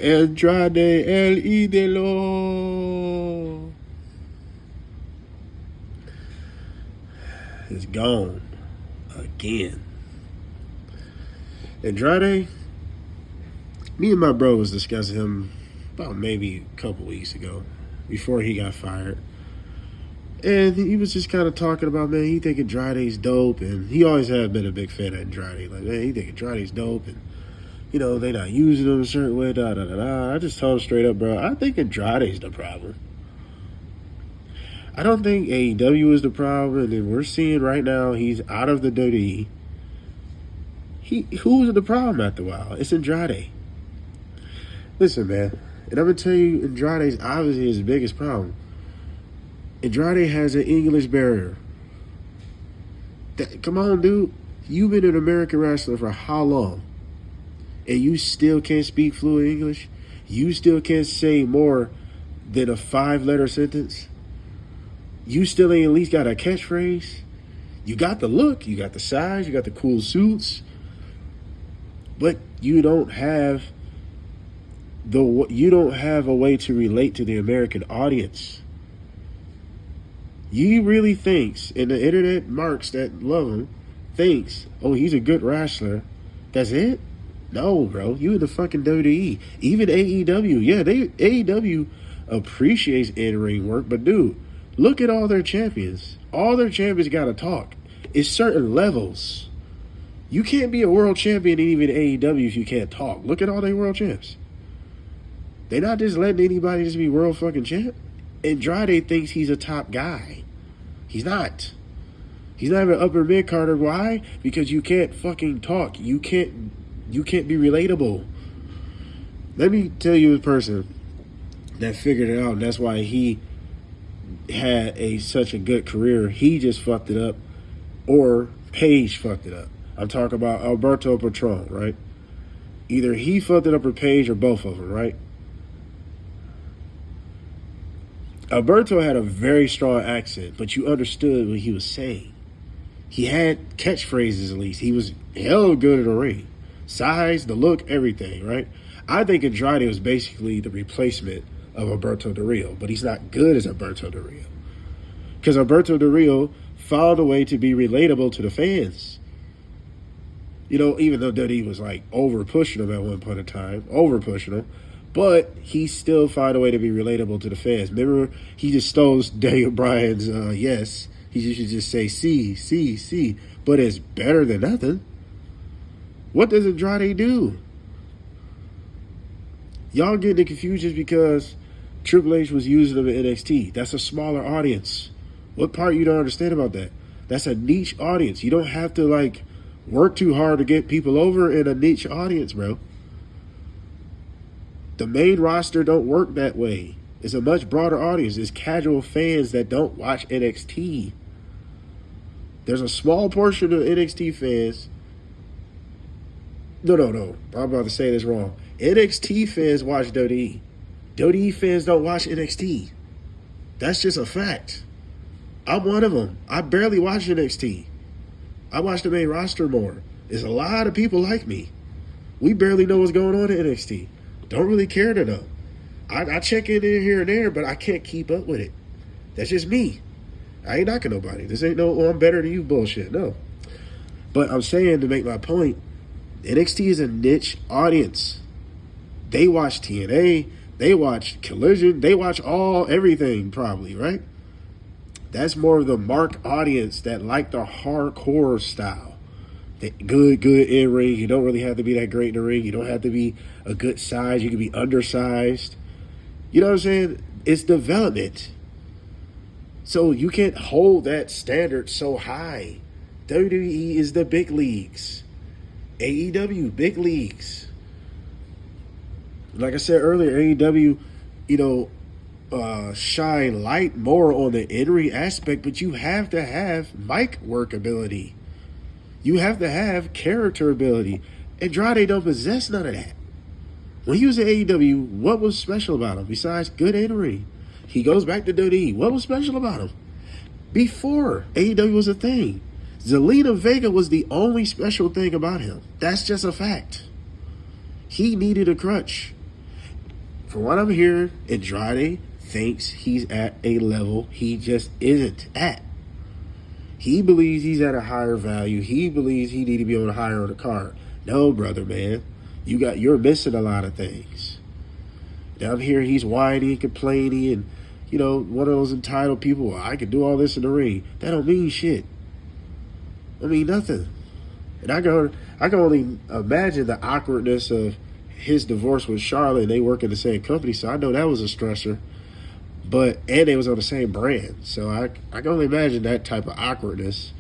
Andrade el ídolo is gone again. Andrade, me and my bro was discussing him about maybe a couple weeks ago before he got fired. And he was just kind of talking about, man, he think Andrade's dope. And he always has been a big fan of Andrade. Like, man, he think Andrade's dope. And, you know, they not using him a certain way, da-da-da-da. I just told him straight up, bro, I think Andrade's the problem. I don't think AEW is the problem. And then we're seeing right now he's out of the WWE. Who's the problem after a while? It's Andrade. Listen, man, and I'm going to tell you, Andrade's obviously his biggest problem. Andrade has an English barrier. Come on, dude. You've been an American wrestler for how long? And you still can't speak fluent English? You still can't say more than a 5-letter sentence? You still ain't at least got a catchphrase? You got the look, you got the size, you got the cool suits, but you don't have a way to relate to the American audience. He really thinks, and the internet marks that love him, thinks, oh, he's a good wrestler. That's it? No, bro. You in the fucking WWE. Even AEW. Yeah, AEW appreciates in-ring work, but dude, look at all their champions. All their champions got to talk. It's certain levels. You can't be a world champion in even AEW if you can't talk. Look at all their world champs. They're not just letting anybody just be world fucking champ. Andrade thinks he's a top guy. He's not. He's not even upper mid Carter. Why? Because you can't fucking talk. You can't be relatable. Let me tell you a person that figured it out, and that's why he had such a good career. He just fucked it up, or Paige fucked it up. I'm talking about Alberto Patron, right? Either he fucked it up or Paige, or both of them, right? Alberto had a very strong accent, but you understood what he was saying. He had catchphrases at least. He was hell good in the ring. Size, the look, everything, right? I think Andrade was basically the replacement of Alberto Del Rio, but he's not good as Alberto Del Rio. Because Alberto Del Rio found a way to be relatable to the fans. You know, even though Duddy was like over pushing him at one point in time, but he still found a way to be relatable to the fans. Remember, he just stole Daniel Bryan's yes. He should just say C. But it's better than nothing. What does Andrade do? Y'all getting confused just because Triple H was using him in NXT. That's a smaller audience. What part you don't understand about that? That's a niche audience. You don't have to like work too hard to get people over in a niche audience, bro. The main roster don't work that way. It's a much broader audience. It's casual fans that don't watch NXT. There's a small portion of NXT fans. No. I'm about to say this wrong. NXT fans watch WWE. WWE fans don't watch NXT. That's just a fact. I'm one of them. I barely watch NXT. I watch the main roster more. There's a lot of people like me. We barely know what's going on in NXT. Don't really care to know. I check in here and there, but I can't keep up with it. That's just me. I ain't knocking nobody. This ain't no, I'm better than you bullshit. No. But I'm saying, to make my point, NXT is a niche audience. They watch TNA. They watch Collision. They watch everything probably, right? That's more of the mark audience that like the hardcore style. The good in ring. You don't really have to be that great in the ring. You don't have to be a good size. You can be undersized. You know what I'm saying? It's development. So you can't hold that standard so high. WWE is the big leagues. AEW, big leagues. Like I said earlier, AEW, shine light more on the in-ring aspect, but you have to have mic work ability. You have to have character ability. Andrade don't possess none of that. When he was at AEW, what was special about him besides good in-ring? He goes back to WWE. What was special about him? Before AEW was a thing, Zelina Vega was the only special thing about him. That's just a fact. He needed a crutch. From what I'm hearing, Andrade thinks he's at a level he just isn't at. He believes he's at a higher value. He believes he need to be on a higher on the card. No, brother, man. You're missing a lot of things. Down here, he's whining, complaining, and, one of those entitled people, well, I can do all this in the ring. That don't mean shit. I mean nothing. And I can only imagine the awkwardness of his divorce with Charlotte, and they work in the same company, so I know that was a stressor. And they was on the same brand, so I can only imagine that type of awkwardness.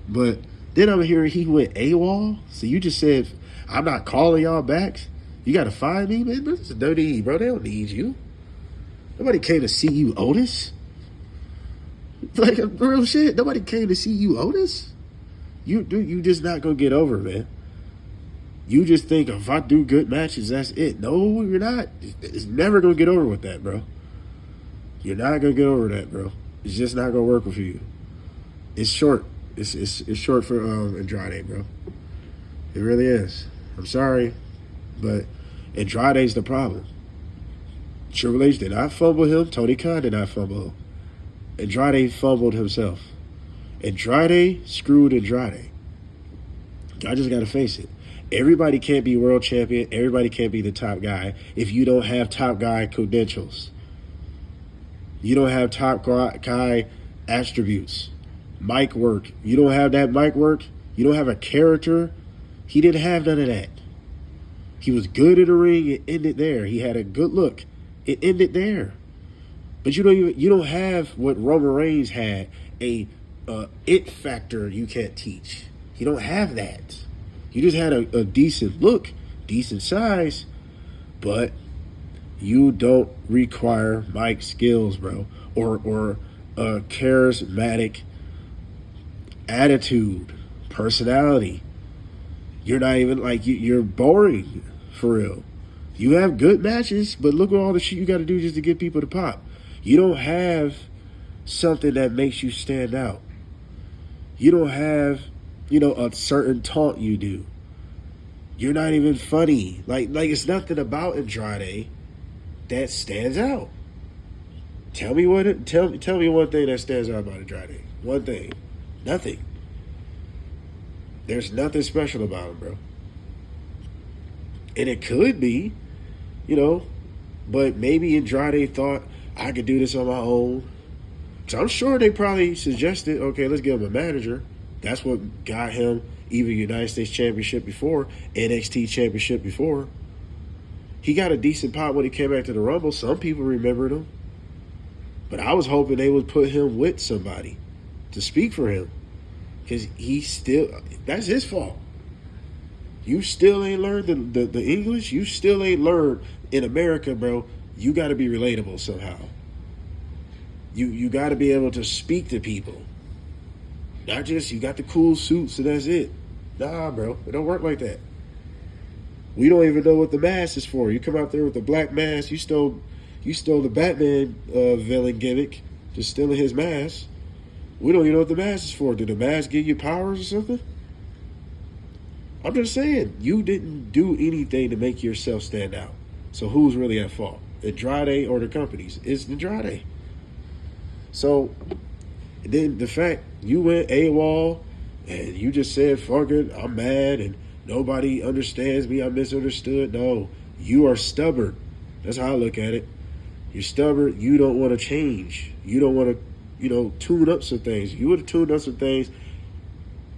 But then I'm hearing he went AWOL. So you just said, I'm not calling y'all back. You got to find me, man. This is dirty, bro. They don't need you. Nobody came to see you, Otis. Like, real shit. Nobody came to see you, Otis. You just not going to get over, man. You just think if I do good matches, that's it. No, you're not. It's never going to get over with that, bro. You're not going to get over that, bro. It's just not going to work with you. It's short. It's short for Andrade, bro. It really is. I'm sorry, but Andrade's the problem. Triple H did not fumble him. Tony Khan did not fumble him. Andrade fumbled himself. Andrade screwed Andrade. I just got to face it. Everybody can't be world champion. Everybody can't be the top guy if you don't have top guy credentials. You don't have top guy attributes. Mic work. You don't have that mic work. You don't have a character. He didn't have none of that. He was good in the ring. It ended there. He had a good look. It ended there. But you don't have what Roman Reigns had, a it factor you can't teach. You don't have that. You just had a decent look, decent size, but you don't require mic skills, bro, or a charismatic attitude, personality. You're not even you're boring for real. You have good matches, but look at all the shit you got to do just to get people to pop. You don't have something that makes you stand out. You don't have, a certain taunt you do. You're not even funny. Like it's nothing about Andrade that stands out. Tell me one thing that stands out about Andrade. One thing. Nothing. There's nothing special about him, bro. And it could be, but maybe Andrade thought I could do this on my own. So I'm sure they probably suggested, okay, let's give him a manager. That's what got him even United States Championship before, NXT Championship before. He got a decent pop when he came back to the Rumble. Some people remembered him. But I was hoping they would put him with somebody to speak for him. Because that's his fault. You still ain't learned the English. You still ain't learned in America, bro. You got to be relatable somehow. You got to be able to speak to people. Not just you got the cool suits and that's it. Nah, bro. It don't work like that. We don't even know what the mask is for. You come out there with a black mask. You stole the Batman villain gimmick, just stealing his mask. We don't even know what the mask is for. Did the mask give you powers or something? I'm just saying, you didn't do anything to make yourself stand out. So who's really at fault? Andrade or the companies? It's Andrade. So then the fact you went AWOL and you just said, fuck it, I'm mad and nobody understands me, I'm misunderstood. No, you are stubborn. That's how I look at it. You're stubborn. You don't want to change. You don't want to, tune up some things. You would have tuned up some things,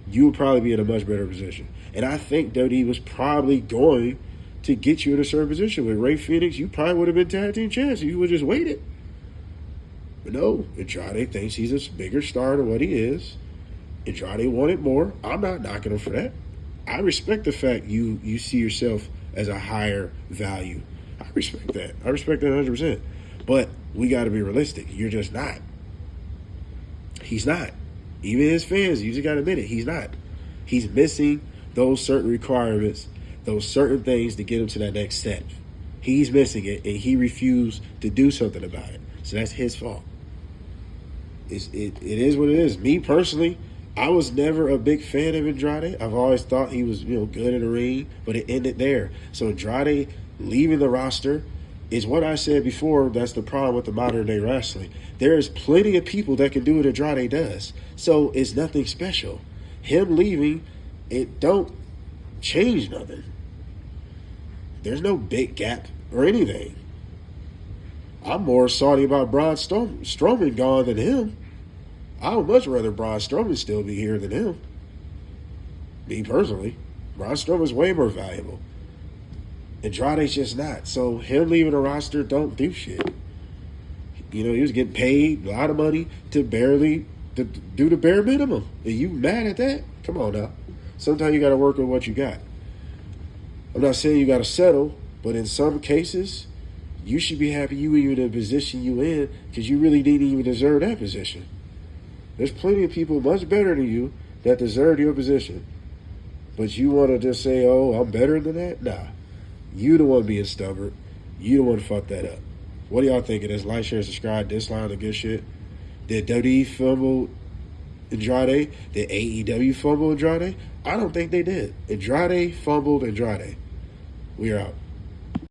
you would probably be in a much better position. And I think WWE was probably going to get you in a certain position. With Ray Phoenix, you probably would have been tag team champs if you would just waited. But no, Andrade thinks he's a bigger star than what he is. Andrade wanted more. I'm not knocking him for that. I respect the fact you see yourself as a higher value. I respect that. I respect that 100%. But we got to be realistic. You're just not. He's not. Even his fans, you just got to admit it. He's not. He's missing those certain requirements, those certain things to get him to that next step. He's missing it, and he refused to do something about it. So that's his fault. It is what it is. Me personally, I was never a big fan of Andrade. I've always thought he was, good in the ring, but it ended there. So Andrade leaving the roster, Is what I said before. That's the problem with the modern day wrestling. There's plenty of people that can do what Andrade does. So it's nothing special. Him leaving, it don't change nothing. There's no big gap or anything. I'm more salty about Braun Strowman gone than him. I would much rather Braun Strowman still be here than him. Me personally. Braun Strowman's way more valuable. Andrade's just not. So him leaving the roster don't do shit. You know, he was getting paid a lot of money to do the bare minimum. Are you mad at that? Come on now. Sometimes you got to work with what you got. I'm not saying you got to settle, but in some cases, you should be happy you were in the position you in because you really didn't even deserve that position. There's plenty of people much better than you that deserve your position. But you want to just say, oh, I'm better than that? Nah. You the one being stubborn. You the one fuck that up. What do y'all think of this? Like, share, subscribe, dislike, the good shit. Did WWE fumble Andrade? Did AEW fumble Andrade? I don't think they did. Andrade fumbled Andrade. We are out.